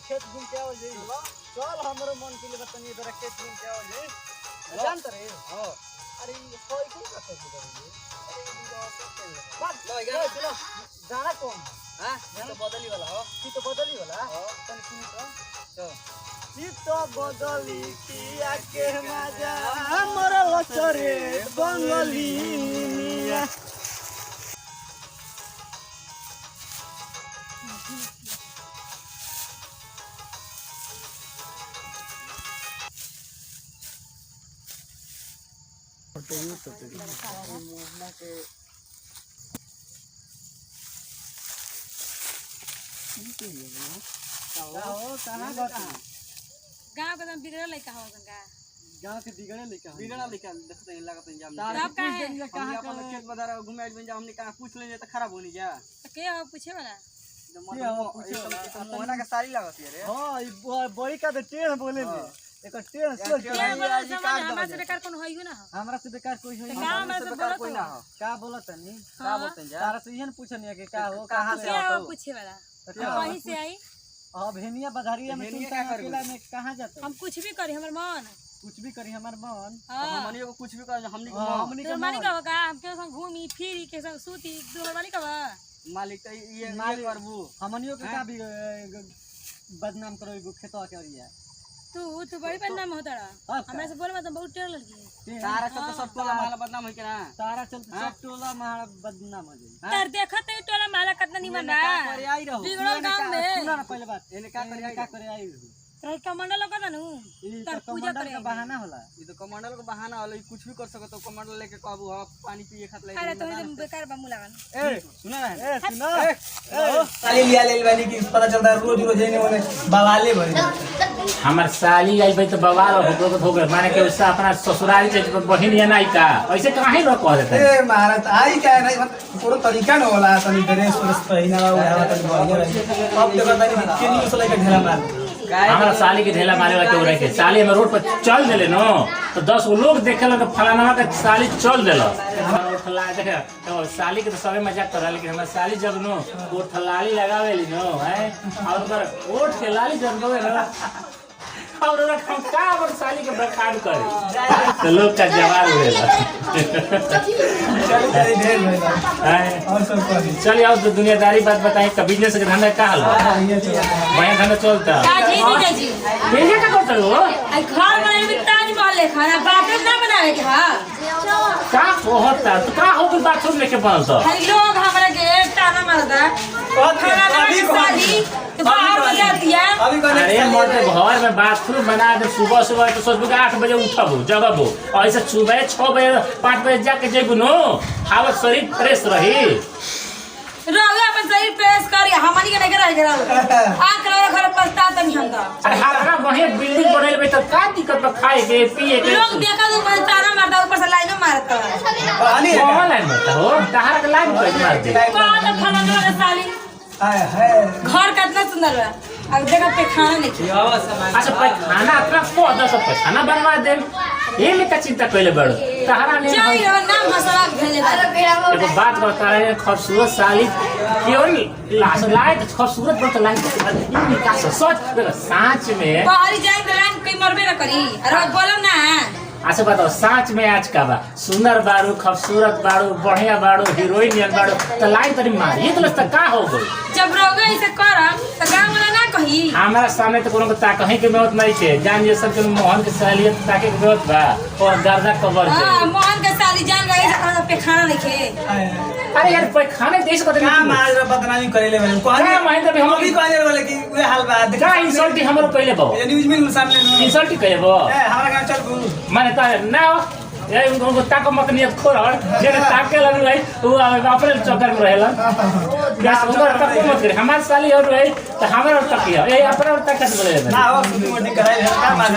खेत घूम के आओ जी चल हमरो मन के लिए बतानी जरा खेत घूम के आओ जी जानत रे हां अरे कोई को करते जी बस लो चलो गाना कौन हां ये तो बदली वाला हो ये तो बदली वाला हां तने सुन तो ये तो बदली किया के मजा हमरो लचरे बंगली मिया गांव का दम बिगड़ल लइका हो गंगा गांव के बिगड़े लइका देखते हैं लागत इंजाम तब का है हम अपन खेत बाजार घूमे आइल बन हमने कहां पूछ लेंगे त खराब होनी जा तो के हो पूछे वाला मोहना के सारी लागत है रे हां ई बड़ी का तो टेढ़ बोले ले एकर टेढ़ सोच के वाला सामान हमरा से बेकार कोन होइयो ना हमरा से बेकार कोई होई गांव में से बोलत कोई ना हो का बोलत नहीं का बोलते जा तारा से इहन पूछनी के का हो कहां से के आओ हो पूछे वाला कहीं से आई अब भेनिया बधारिया में तुम अकेला में कहां जाते हम कुछ भी करी हमर मन कुछ भी करी हमर मन हां हमनी को कुछ भी कर हमनी को हमनी तो मालिक का का हम के संग घूमी फिरी के संग सूती दो मालिक का मालिक त ये करबू हमनियो के का भी बदनाम करो एगो खेतवा के ओरिया तू बड़ी बदनाम होता रहा हमरा से बोल मत बहुत टेढ़ लड़की तारा सब तो सब टोला माला बदनाम होई के ना तारा चलते सब टोला मारा बदनाम हो जाई तर देखत है टोला माला कितना निमन बा करे आई रहो बिगड़ल गांव में सुना ना पहले बात एने का करे आई तो कमांडर लोग ना नु ई तर तो पूजा कमांडर करे का बहाना होला ये तो कमांडर का बहाना होला कुछ भी कर सकत तो कमांडर लेके कहबू हां पानी पिए खातिर अरे तो एकदम बेकार बा मुला गन ए सुना ना ए सुना साली लिया ले वाली की पता चलता है रोज रोज एने ओने बवाले भरे हमार साली आई भाई तो बवाल हो गए माने के उससे अपना ससुराल से बहन या नहीं का ऐसे काहे लोग कह देते ए महाराज आई क्या नहीं थोड़ा तरीका न होला तनी ड्रेस व्रेस पहिना उड़ा तनी बढ़िया रही अब देखो तनी के नहीं उसला के ढेला मार हमारा साली के ढेला मारे वाला क्यों रखे साली हम रोड पर चल देले नो तो 10 लोग देखे लगे फलाना का साली चल देलो ठला देखे तो साली के तो सबे मजाक कर रहा लेकिन हमारा साली जब नो वो ठलाली लगावेली नो है और ओकर ओठ के लाली जब गवे ना और हम का और साली के बरकाड करे तो लोग का जवाब होएगा चल तेरी ढेर भाई और सब करी चल आओ तो दुनियादारी बात बताएं का बिजनेस के धंधा का हाल ये चला बढ़िया धंधा चलता जी जी बेटा का करते हो आई घर बनाए में ताजमहल ले खाना बाथरूम ना बनावे के हां का होता तो का हो के बाथरूम लेके बनता हर लोग हमरा के ताना मारदा अभी साली तो बाहर हो जाती है अभी कौन अरे मर्द घर में बाथरूम बना दे सुबह सुबह तो सोचबो 8 बजे उठबो जगबो और ऐसे सुबह 6 बजे 5 बजे जाके जेबो नो हालत शरीर फ्रेश रही रहो अपन शरीर प्रेस करी हमनी के नहीं रह गरा आ कर घर पछता तनी हम तो अरे हारा बढ़िया बिल्डिंग बनल बे तो का दिक्कत बा खाए के पिए के लोग देखा तो मैं ताना मारता ऊपर से लाइन मारता पानी है कौन लाइन मारता हो तहार के लाइन पे मार दे कौन तो फलाना वाला साली हाय हाय घर कितना सुंदर बा अब देखा पे खाना नहीं अच्छा पे खाना अपना को दस पे खाना बनवा दे ये में का चिंता कइले बड़ तहारा ने चाहिए ना मसाला भेले बा एगो बात बता रहे खूबसूरत साली क्यों नहीं लाश लायक खूबसूरत बत लाइन ये का सच सांच में बाहरी जाए तो लाइन कोई मरबे ना करी अरे बोलो ना अच्छा बताओ सांच में आज का बा सुंदर बाड़ू खूबसूरत बाड़ू बढ़िया बाड़ू हीरोइन बाड़ू तो लाइन तरी मारी तो लगता का हो गई जब रोगे ऐसे करम तो गांव वाला ना कही हमारा सामने तो कोनो ता कहीं के मेहनत नहीं छे जान ये सब के मोहन के सहेलियत ताके के मेहनत बा और गर्दा कवर हां छे मोहन के साली जान रही है पे खाना नहीं खे अरे यार पे खाने देश को का मार बदनामी करेले वाले का महेंद्र भी हम अभी कहने वाले कि वे हाल बात का इंसल्ट हमरो पहले बो ये न्यूज में सामने इंसल्ट करे बो ए हमरा गांव चल तू माने ता ना ये उनको ताको मत नियत खोर जे ताके लग रही वो अपने चक्कर में रहेला क्या सुंदर तक मत करे हमार साली और रही तो हमारा तक ये अपना तक बोले ना हो मोटी कराए का